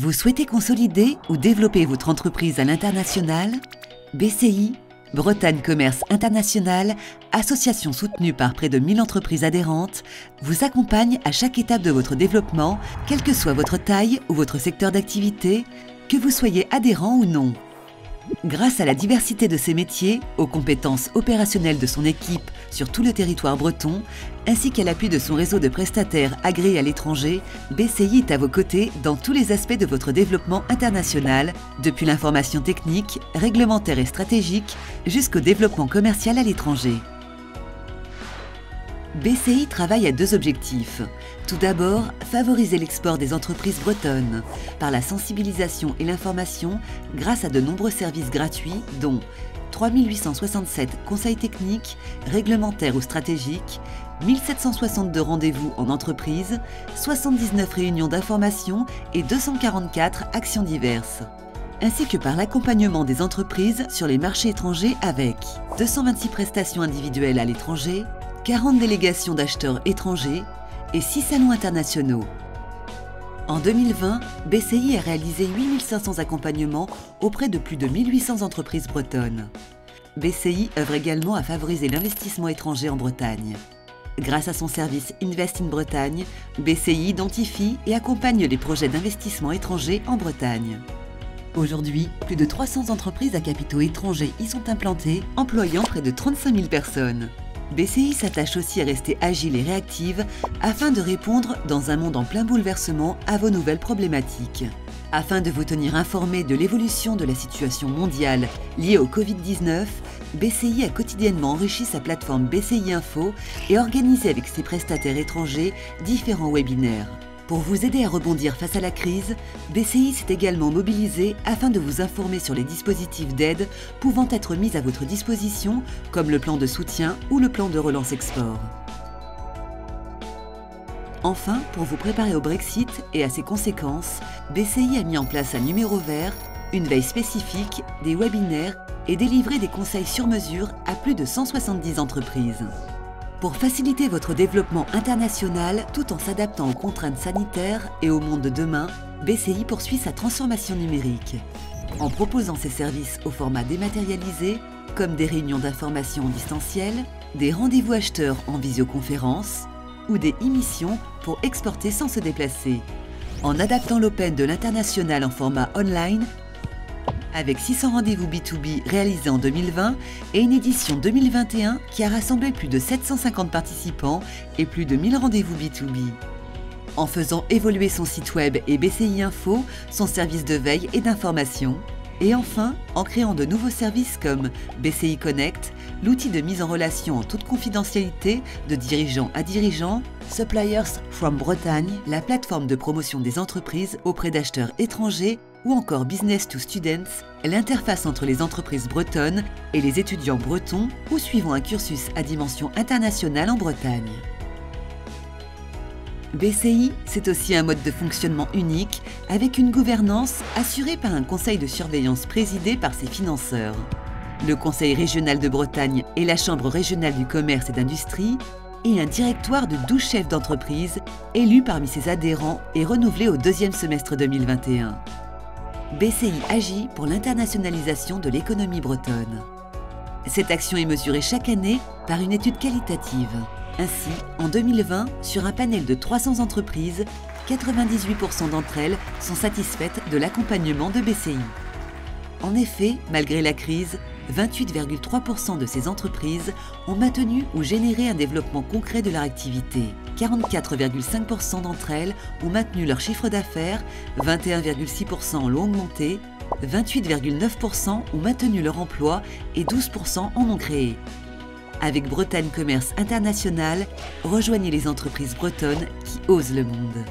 Vous souhaitez consolider ou développer votre entreprise à l'international? BCI, Bretagne Commerce International, association soutenue par près de 1000 entreprises adhérentes, vous accompagne à chaque étape de votre développement, quelle que soit votre taille ou votre secteur d'activité, que vous soyez adhérent ou non. Grâce à la diversité de ses métiers, aux compétences opérationnelles de son équipe sur tout le territoire breton, ainsi qu'à l'appui de son réseau de prestataires agréés à l'étranger, BCI est à vos côtés dans tous les aspects de votre développement international, depuis l'information technique, réglementaire et stratégique, jusqu'au développement commercial à l'étranger. BCI travaille à deux objectifs. Tout d'abord, favoriser l'export des entreprises bretonnes par la sensibilisation et l'information grâce à de nombreux services gratuits dont 3867 conseils techniques, réglementaires ou stratégiques, 1762 rendez-vous en entreprise, 79 réunions d'information et 244 actions diverses. Ainsi que par l'accompagnement des entreprises sur les marchés étrangers avec 226 prestations individuelles à l'étranger, 40 délégations d'acheteurs étrangers et 6 salons internationaux. En 2020, BCI a réalisé 8500 accompagnements auprès de plus de 1800 entreprises bretonnes. BCI œuvre également à favoriser l'investissement étranger en Bretagne. Grâce à son service Invest in Bretagne, BCI identifie et accompagne les projets d'investissement étranger en Bretagne. Aujourd'hui, plus de 300 entreprises à capitaux étrangers y sont implantées, employant près de 35 000 personnes. BCI s'attache aussi à rester agile et réactive afin de répondre dans un monde en plein bouleversement à vos nouvelles problématiques. Afin de vous tenir informé de l'évolution de la situation mondiale liée au Covid-19, BCI a quotidiennement enrichi sa plateforme BCI Info et organisé avec ses prestataires étrangers différents webinaires. Pour vous aider à rebondir face à la crise, BCI s'est également mobilisé afin de vous informer sur les dispositifs d'aide pouvant être mis à votre disposition, comme le plan de soutien ou le plan de relance export. Enfin, pour vous préparer au Brexit et à ses conséquences, BCI a mis en place un numéro vert, une veille spécifique, des webinaires et délivré des conseils sur mesure à plus de 170 entreprises. Pour faciliter votre développement international tout en s'adaptant aux contraintes sanitaires et au monde de demain, BCI poursuit sa transformation numérique. En proposant ses services au format dématérialisé, comme des réunions d'information en distanciel, des rendez-vous acheteurs en visioconférence ou des émissions pour exporter sans se déplacer. En adaptant l'Open de l'international en format online, avec 600 rendez-vous B2B réalisés en 2020 et une édition 2021 qui a rassemblé plus de 750 participants et plus de 1000 rendez-vous B2B. En faisant évoluer son site web et BCI Info, son service de veille et d'information. Et enfin, en créant de nouveaux services comme BCI Connect, l'outil de mise en relation en toute confidentialité de dirigeant à dirigeant, Suppliers from Bretagne, la plateforme de promotion des entreprises auprès d'acheteurs étrangers, ou encore Business to Students, l'interface entre les entreprises bretonnes et les étudiants bretons ou suivant un cursus à dimension internationale en Bretagne. BCI, c'est aussi un mode de fonctionnement unique avec une gouvernance assurée par un conseil de surveillance présidé par ses financeurs. Le Conseil régional de Bretagne et la Chambre régionale du commerce et d'industrie et un directoire de 12 chefs d'entreprise élus parmi ses adhérents et renouvelés au deuxième semestre 2021. BCI agit pour l'internationalisation de l'économie bretonne. Cette action est mesurée chaque année par une étude qualitative. Ainsi, en 2020, sur un panel de 300 entreprises, 98% d'entre elles sont satisfaites de l'accompagnement de BCI. En effet, malgré la crise, 28,3% de ces entreprises ont maintenu ou généré un développement concret de leur activité. 44,5% d'entre elles ont maintenu leur chiffre d'affaires, 21,6% l'ont augmenté, 28,9% ont maintenu leur emploi et 12% en ont créé. Avec Bretagne Commerce International, rejoignez les entreprises bretonnes qui osent le monde.